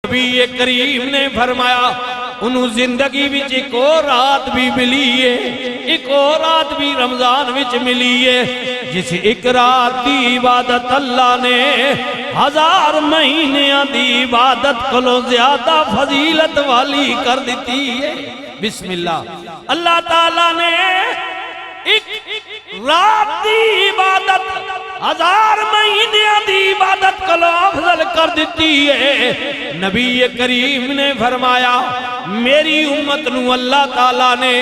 نبی کریم نے فرمایا انہوں زندگی وچ ایک اور رات بھی ملی ہے، ایک اور رات بھی رمضان وچ ملی ہے، جس ایک رات دی عبادت اللہ نے 1000 مہینیاں دی عبادت کلو زیادہ فضیلت والی کر دیتی ہے۔ بسم اللہ، اللہ تعالیٰ نے ایک رات دی عبادت 1000 مہینیاں دی عبادت کلو افضل کر دیتی ہے۔ نبی کریم نے فرمایا میری امت نو اللہ تعالیٰ نے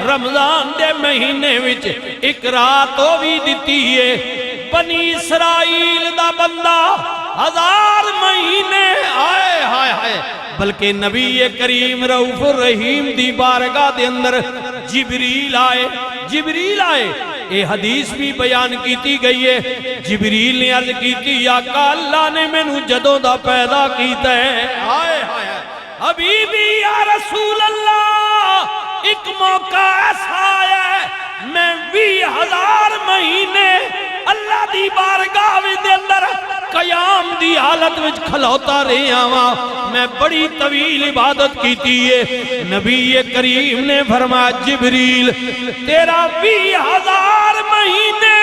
رمضان دے مہینے وچ ایک رات ہو بھی دیتی ہے۔ بنی اسرائیل دا بندہ 1000 مہینے آئے ہائے ہائے، بلکہ نبی کریم رؤوف الرحیم دی بارگاہ دے اندر جبریل آئے، یہ حدیث بھی بیان کیتی گئی ہے۔ جبریل نے عرض کیتی یا اللہ نے میں نو جدوں دا پیدا کیتا ہے، آئے ہائے حبیبی یا رسول اللہ، ایک موقع ایسا ہے میں 20,000 مہینے اللہ دی بارگاہ دے اندر قیام دی حالت وچ کھلوتا رہا ہاں، میں بڑی طویل عبادت کیتی ہے۔ نبی کریم نے فرمایا جبریل تیرا 20,000 مہینے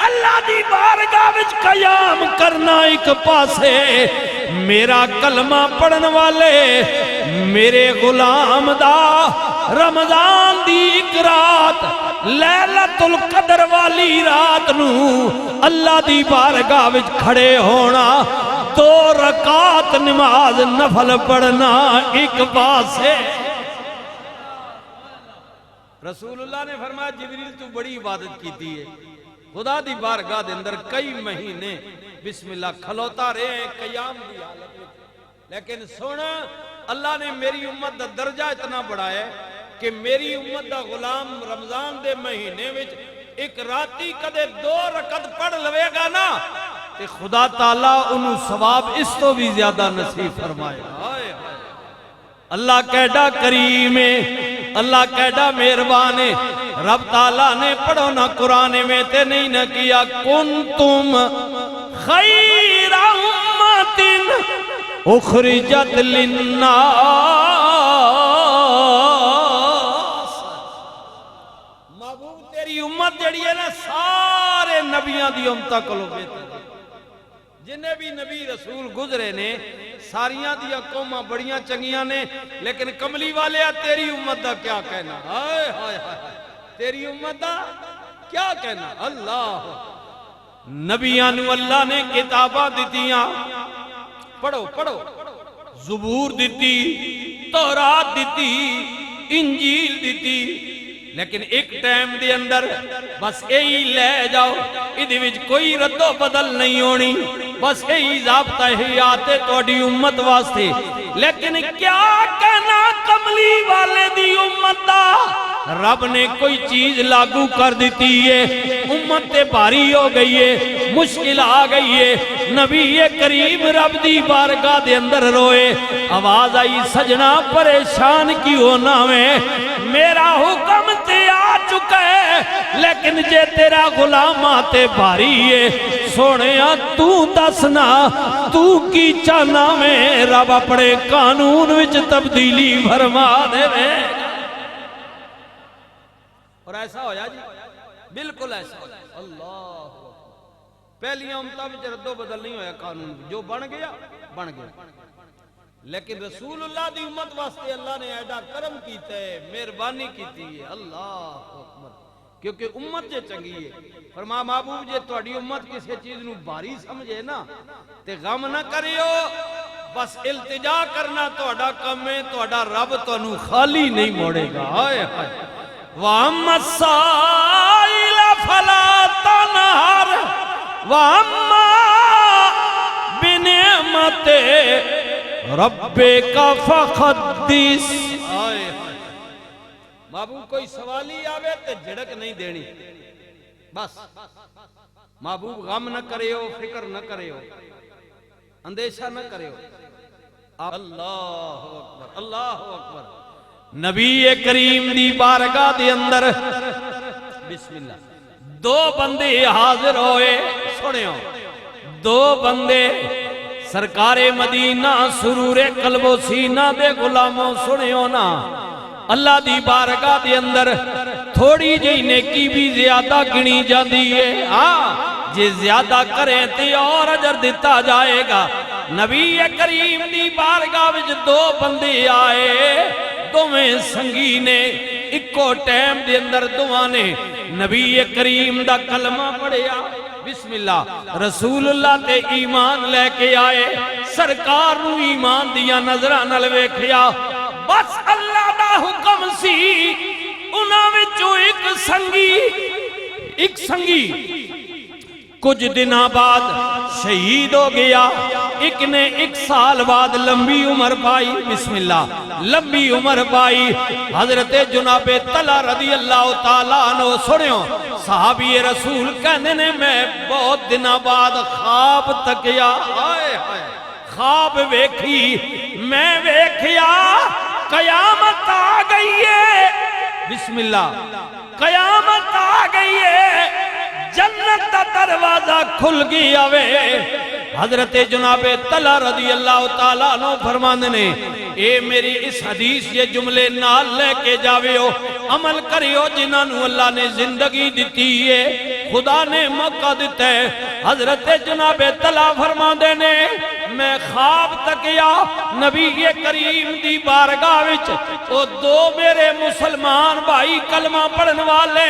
اللہ دی بارگاہ وچ قیام کرنا ایک پاسے، میرا کلمہ پڑھن والے میرے غلام دا رمضان دی ایک رات لیلۃ القدر والی رات نو اللہ دی بارگاہ وچ کھڑے ہونا، 2 رکعت نماز نفل پڑھنا ایک پاسے۔ رسول اللہ نے فرمایا جبریل تو بڑی عبادت کیتی ہے، خدا دی بارگاہ دے اندر کئی مہینے بسم اللہ کھلوتا رہے قیام دی حالت میں، لیکن سن اللہ نے میری امت دا درجہ اتنا بڑھایا ہے کہ میری امت دا غلام رمضان دے مہینے وچ ایک راتی کدے 2 رکعت پڑھ لوے گا نا تے خدا تعالیٰ انہوں ثواب اس تو بھی زیادہ نصیب فرمائے۔ اللہ کیڈا کریم ہے، اللہ کیڈا مہربان ہے۔ رب تعالیٰ نے پڑھو نا قرآن میں تے نہیں نہ کیا کنتم خیر امت اخرجت للناس، محبوب تیری امت جڑی ہے نا سارے نبیاں دی امتہ کلو بہتر، جنہیں بھی نبی رسول گزرے نے ساریاں دیا قوماں بڑیاں چنگیاں نے، لیکن کملی والے تیری امت دا کیا کہنا، ہائے ہائے ہائے تیری امت دا کیا کہنا۔ اللہ نبیان اللہ نے کتاباں دیتیاں، پڑھو پڑھو، زبور دیتی، تورات دیتی، انجیل دیتی، لیکن ایک ٹائم دے اندر بس یہی لے جاؤ، ادھے وچ کوئی رد و بدل نہیں ہونی، بس یہی ضابطہ حیات ہے توڑی امت واسطے۔ لیکن کیا کہنا کملی والے دی امت دا، رب نے کوئی چیز لاگو کر دیتی ہے، امت تے بھاری ہو گئی ہے، مشکل آ گئی ہے۔ نبی کریم رب دی بارگاہ دے اندر روئے، آواز آئی سجنا پریشان کیوں نہ میں، میرا حکم تے آ چکا ہے، لیکن جے تیرا غلامات بھاری ہے، سونیا تو دسنا تو کی چانا میں، رب اپنے قانون وچ تبدیلی فرما دے میں۔ اور ایسا ہویا جی، بالکل ایسا ہویا۔ اللہ پہلی امتہ وچ رد و بدل نہیں ہویا قانون، جو بن گیا بن گیا، لیکن رسول اللہ دی امت واسطے اللہ نے ایڈا کرم کیتا ہے، مہربانی کیتی ہے۔ اللہ اکبر، کیونکہ امت جے چنگی ہے، فرما محبوب جے تہاڈی امت کسی چیز نو بھاری سمجھے نا تے غم نہ کریو، بس التجا کرنا تہاڈا کم ہے، تہاڈا رب تانوں خالی نہیں موڑے گا۔ ہائے ہائے وَأَمَّا السَّائِلَ فَلَا تَنْهَرْ وَأَمَّا بِنِعْمَتِ رَبِّكَ فَحَدِّثْ۔ محبوب کوئی سوالی آوے تے جھڑک نہیں دینی، بس محبوب غم نہ کرے ہو، فکر نہ کرے ہو، اندیشہ نہ کرے ہو۔ اللہ اکبر، اللہ اکبر۔ نبی کریم دی بارگاہ دے اندر بسم اللہ 2 بندے حاضر ہوئے، سنیو 2 بندے سرکار مدینہ سرور قلب و سینہ دے غلاموں سنیو نا اللہ دی بارگاہ دے اندر تھوڑی جی نیکی بھی زیادہ گنی جاندی ہے جے زیادہ کریں تے اور اجر دیتا جائے گا نبی کریم دی بارگاہ وچ دو بندے آئے دوویں سنگی نے اکو ٹائم دے اندر دوواں نے نبی کریم دا کلمہ پڑھیا بسم اللہ رسول اللہ تے ایمان لے کے آئے سرکار نو ایمان دیا نظرہ نل ویکھیا بس اللہ دا حکم سی انہاں وچوں ایک سنگی کچھ دنوں بعد شہید ہو گیا ایک نے 1 سال بعد لمبی عمر پائی بسم اللہ لمبی عمر پائی حضرت جناب طلحہ رضی اللہ تعالیٰ عنہ سنیو صحابی رسول کہنے نے میں بہت دنوں بعد خواب تکیا خواب ویکھی میں ویکھیا قیامت آ گئی ہے بسم اللہ قیامت آ گئی ہے جنت دا دروازہ کھل گیا وے حضرت جناب طلحہ رضی اللہ تعالیٰ عنہ فرماندے نے اے میری اس حدیث یہ جملے نال لے کے جاوے ہو عمل کریو جنہاں نو اللہ نے زندگی دیتی ہے خدا نے موقع دیتا ہے حضرت جناب طلحہ فرماندے نے میں خواب تکیا نبی کریم دی بارگاہ وچ او دو میرے مسلمان بھائی کلمہ پڑھن والے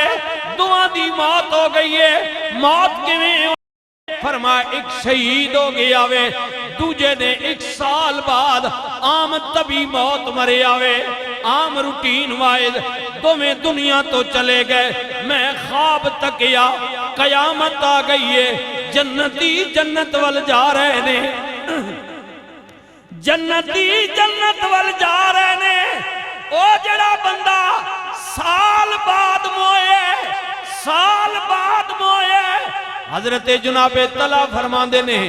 دعا دی موت ہو گئی ہے موت کیویں فرمایا ایک شہید ہو گیا وے دوجے نے 1 سال بعد عام طبی موت مرے آوے عام روٹین وائز دوویں دنیا تو چلے گئے میں خواب تکیا قیامت آ گئی ہے جنتی جنت وال جا رہے نے جنتی جنت وال جا رہے نے او جڑا بندہ سال بعد موئے حضرت جناب طلحہ فرماندے نے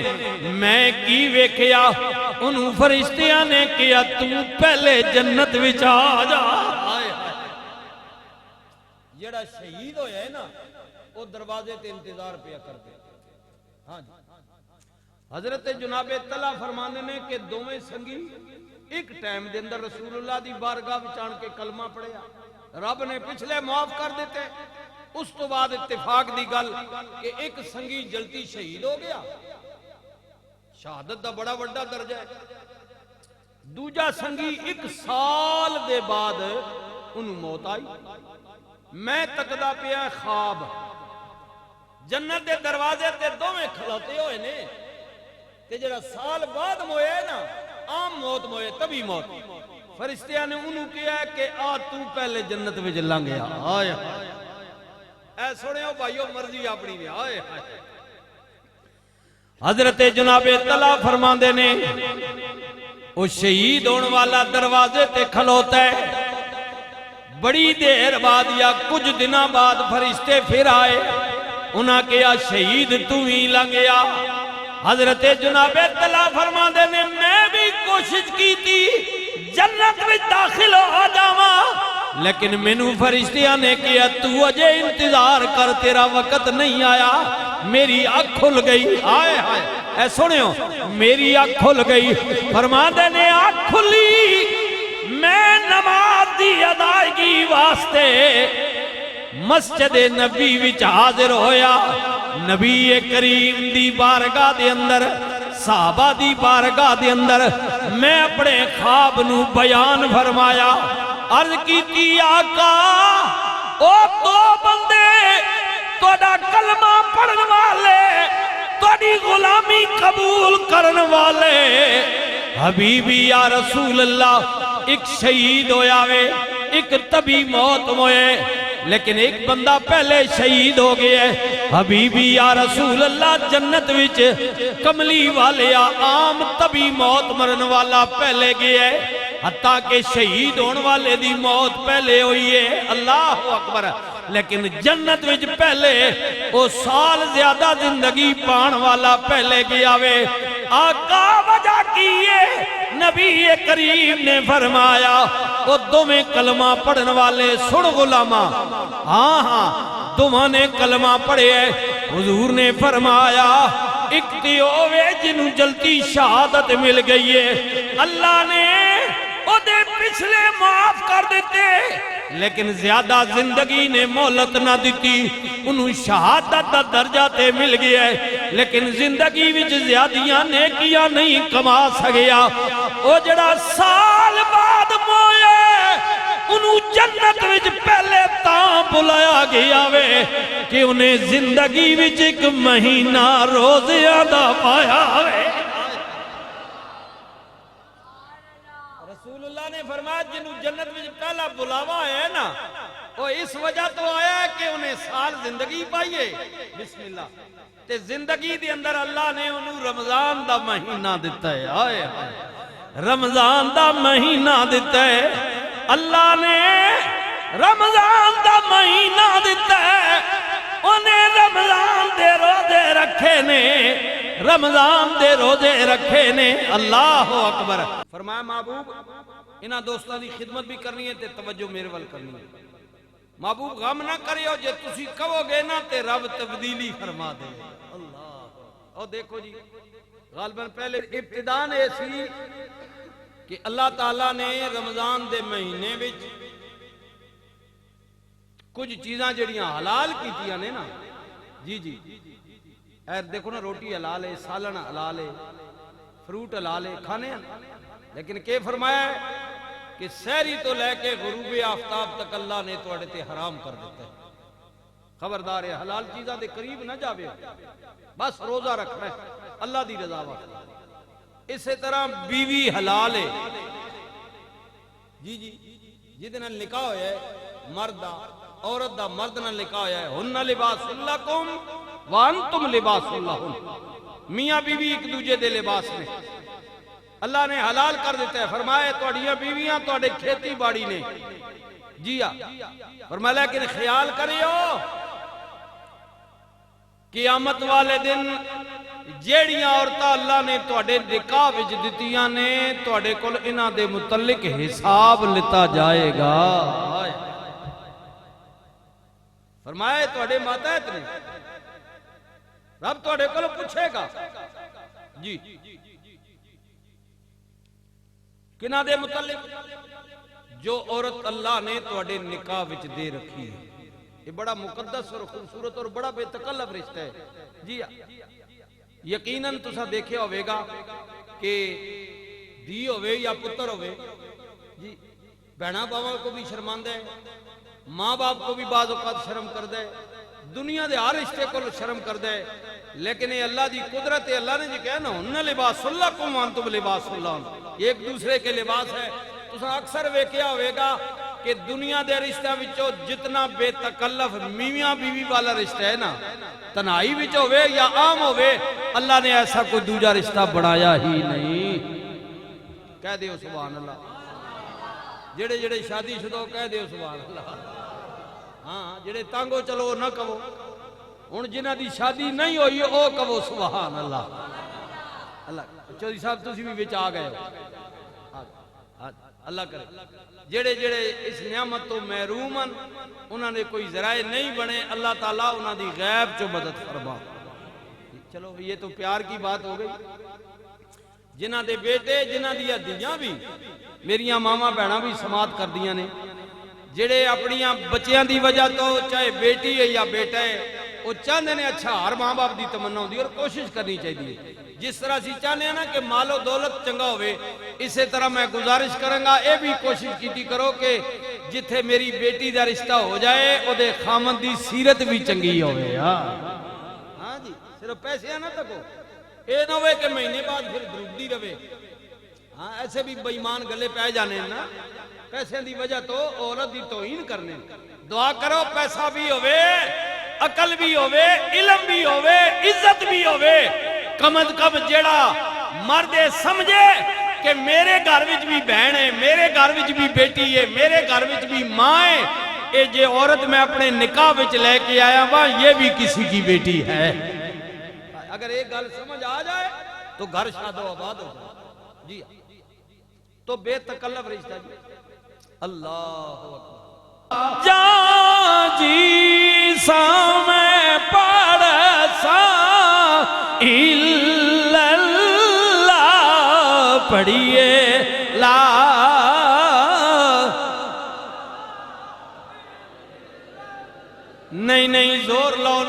میں کی ویکھیا انہوں فرشتیاں نے کیا تو پہلے جنت وچ آ جا جڑا شہید ہویا ہے نا وہ دروازے تے انتظار پیا کرتے ہاں جی حضرت جناب طلحہ فرماندے نے کہ دوویں سنگی ایک ٹائم دے اندر رسول اللہ دی بارگاہ وچ آن کے کلمہ پڑھیا رب نے پچھلے معاف کر دیتے اس تو بعد اتفاق دی گل کہ ایک سنگی جلتی شہید ہو گیا شہادت دا بڑا بڑا درجہ ہے دوجا سنگی 1 سال دے بعد انہوں موت آئی میں تکدا پیا خواب جنت دے دروازے تے دوویں کھلوتے ہوئے نے کہ جڑا سال بعد موئے نا عام موت موئے تبھی موت فرشتیاں نے انہوں کیا ہے کہ آ تو پہلے جنت وچ لنگ گیا آیا اے سوڑے ہو بھائیو مرضی اپنی نے آئے حضرت جناب طلحہ فرماندے نے وہ شہید ہونے والا دروازے تے کھلوتا ہے بڑی دیر بعد یا کچھ دنوں بعد فرشتے پھر آئے انہاں کیا شہید تو ہی لنگیا حضرت جناب طلحہ فرماندے نے میں بھی کوشش کی تھی جنت میں داخل ہو جاواں لیکن مینوں فرشتیاں نے کیا تو اجے انتظار کر تیرا وقت نہیں آیا میری آنکھ کھل گئی آئے ہائے اے سنیو میری آنکھ کھل گئی فرماندے نے آنکھ کھلی میں نماز دی ادائیگی واسطے مسجد نبی وچ حاضر ہویا نبی کریم دی بارگاہ دے اندر صحابہ دی بارگاہ دے اندر میں اپنے خواب نو بیان فرمایا عرض کی آقا او دو بندے توڑا کلمہ پڑھن والے توڑی غلامی قبول کرن والے حبیبی یا رسول اللہ ایک شہید ہویا وے ایک طبی موت ہوئے لیکن ایک بندہ پہلے شہید ہو گیا ہے حبیبی یا رسول اللہ جنت وچ کملی والے عام طبی موت مرن والا پہلے گیا ہے حتیٰ کہ شہید ہون والے دی موت پہلے ہوئی ہے اللہ اکبر لیکن جنت وچ پہلے وہ سال زیادہ زندگی پان والا پہلے گیا وے آقا وجہ کیے نبی کریم نے فرمایا وہ دوویں کلمہ پڑھن والے سن غلامہ ہاں دوویں نے کلمہ پڑھے حضور نے فرمایا ایک تے ہوئے جنہوں جلتی شہادت مل گئی ہے اللہ نے او دے پچھلے معاف کر دیتے لیکن زیادہ زندگی نے مہلت نہ دیتی انہوں شہادت دا درجہ تے مل گیا ہے لیکن زندگی وچ زیادیاں نیکیاں نہیں کما سکیا او جڑا سال بعد موئے انہوں جنت وچ پہلے تاں بلایا گیا وے کہ انہیں زندگی وچ ایک مہینہ روزیاں دا پایا وے رسول اللہ نے فرمایا جنہوں جنت وچ پہلا بلاوا ہے نا وہ اس وجہ تو آیا ہے کہ انہیں سال زندگی پائیے بسم اللہ تے زندگی دی اندر اللہ نے انہوں رمضان دا مہینہ دیتا ہے آئے رمضان دا مہینہ دیتا ہے اللہ نے رمضان دا مہینہ دیتا ہے انہیں رمضان دے روزے رکھے نے رمضان دے روزے رکھے نے اللہ اکبر فرمایا محبوب انہاں دوستاں دی خدمت بھی کرنی ہے تے توجہ میرے وال کرنی ہے محبوب غم نہ کریو جے تسی کہو گے نا تے رب تبدیلی فرما دے اللہ اور دیکھو جی غالباً پہلے ابتدان ایسی کہ اللہ تعالیٰ نے رمضان دے مہینے وچ کچھ چیزاں جڑیاں حلال کیتیاں نے نا جی جی اے دیکھو نا روٹی حلال ہے سالن حلال ہے فروٹ حلال ہے کھانے ہیں لیکن کہ فرمایا ہے کہ سحری تو لے کے غروب آفتاب تک اللہ نے توڑے تے حرام کر دیتا ہے خبردار ہے حلال چیزاں دے قریب نہ جاوے بس روزہ رکھنا ہے اللہ دی رضا واسطے اسی طرح بیوی حلال ہے جی جی جدنا نکاح ہویا ہے مرد دا عورت دا مرد نہ نکاح ہویا ہے ہن لباس لکم وانتم لباس لہن میاں بیوی ایک دوجے دے لباس میں اللہ نے حلال کر دیتا ہے فرمایا توڑیاں بیویاں توڑے کھیتی باڑی نے جی فرمایا لیکن خیال کریو قیامت والے دن جیڑیاں عورتاں اللہ نے توڑے نکاح وچ دتیاں نے توڑے کل انہاں دے متعلق حساب لیتا جائے گا فرمایا توڑے ماتحت نے رب توڑے کل پوچھے گا جی کنہ دے متعلق جو عورت اللہ نے توڑے نکاح وچ دے رکھی ہے یہ بڑا مقدس اور خوبصورت اور بڑا بے تکلف رشتہ ہے جی یقیناً تسا دیکھے ہوئے گا کہ دی ہوئے یا پتر ہوئے جی بہنا باوا کو بھی شرماندہ ہے ماں باپ کو بھی بعض اوقات شرم کر دے دنیا دے ہر رشتے کو شرم کر دے لیکن یہ اللہ دی قدرت ہے اللہ نے جی کہا نا انہا لباس اللہ کو وانتم لباس اللہ ایک دوسرے کے لباس ہے تو اکثر ویکیا ہوئے گا کہ دنیا دے رشتہ وچوں جتنا بے تکلف میاں بیوی والا رشتہ ہے نا تنہائی وچ ہوئے یا عام ہوئے اللہ نے ایسا کوئی دوجا رشتہ بڑھایا ہی نہیں کہہ دیو سبحان اللہ جڑے جڑے شادی شدہ کہہ دیو سبحان اللہ ہاں جڑے تانگو چلو نہ کہو ان جنہ دی شادی نہیں ہوئی او کہو سبحان اللہ اللہ چودھری صاحب تسی بھی وچ آ گئے ہو اللہ کرے جڑے جڑے اس نعمت تو محرومن انہوں نے کوئی ذرائع نہیں بنے اللہ تعالیٰ انہوں دی غیب چو مدد فرما چلو یہ تو پیار کی بات ہو گئی جنہ دے بیٹے جنہ دیا دیاں بھی میریاں ماما بہنا بھی سماعت کر دیاں نے جڑے اپنیاں بچیاں دی وجہ تو چاہے بیٹی ہے یا بیٹا ہے وہ چاہنے نے اچھا ہر ماں باپ دی تمنا ہوندی اور کوشش کرنی چاہیے جس طرح سی چاہنے ہیں نا کہ مال و دولت چنگا ہوئے اسی طرح میں گزارش کروں گا اے بھی کوشش کیتی کرو کہ جتھے میری بیٹی دا رشتہ ہو جائے او دے خامن دی سیرت بھی چنگی ہوئے ہاں جی صرف پیسے نہ تکو اے نہ ہوئے کہ مہینے بعد پھر درودی روے ہاں ایسے بھی بےمان گلے پہ جانے ہیں نا پیسے دی وجہ تو عورت دی توہین کرنے دعا کرو پیسہ بھی ہوئے عقل بھی ہوئے علم بھی ہوئے عزت بھی ہوئے کم از کم جیڑا مردے سمجھے کہ میرے گھر وچ بھی بہن ہے میرے گھر وچ بھی بیٹی ہے میرے گھر وچ بھی ماں ہے اے جے عورت میں اپنے نکاح وچ لے کے آیا ہوا یہ بھی کسی کی بیٹی ہے اگر ایک گل سمجھ آ جائے تو گھر شاد و آباد ہو جائے جی تو بے تکلف رشتہ جی اللہ اکبر جان جی سا میں پڑھ سا الا اللہ پڑھیے لا نہیں زور لاؤ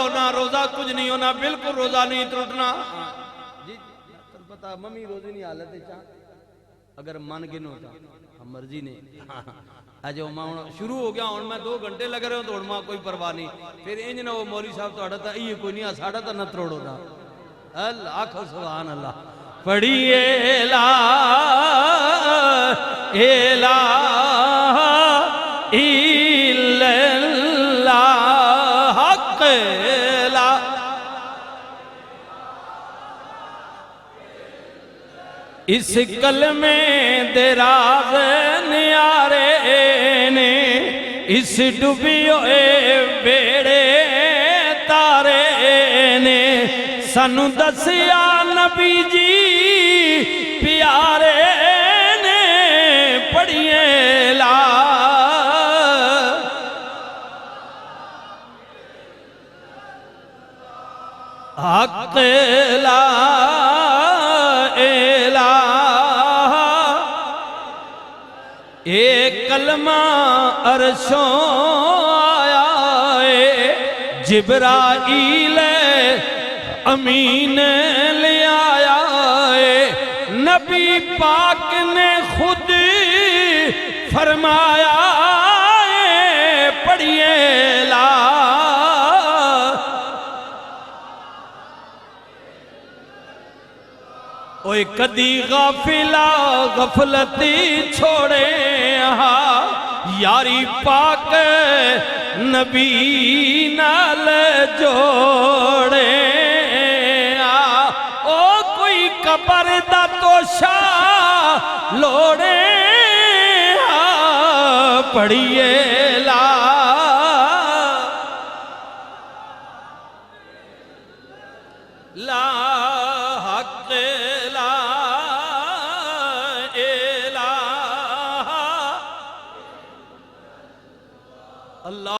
نہ روزہ کچھ نہیں ہونا بالکل روزہ نہیں ٹوٹنا جی پتا ممی روزی نہیں حالت اگر من گنو تا مرضی نہیں اجو شروع ہو گیا ہوں میں 2 گھنٹے لگ رہے ہوں تو ماں کوئی پرواہ نہیں پھر انج نہ وہ مولوی صاحب تو تا یہ کوئی نہیں ساڑھا تا نہ تروڑو نا اللہ آکھو سبحان اللہ پڑھیے لا الہ الا اللہ حق لا اس کلمے دراز نیارے نے اس ڈوبی ہوئے بیڑے تارے نے سانو دسیا نبی جی پیارے نے پڑھیے لا حق لا ایک کلمہ عرشوں آیا ہے جبرائیل امین لے آیا ہے نبی پاک نے خود فرمایا ہے پڑھیے لا اوے کدی غافلہ غفلتی چھوڑے یاری پاک نبی نال جوڑے او کوئی قبر دا توشا لوڑے پڑھیے لا لا حق لا الہ اللہ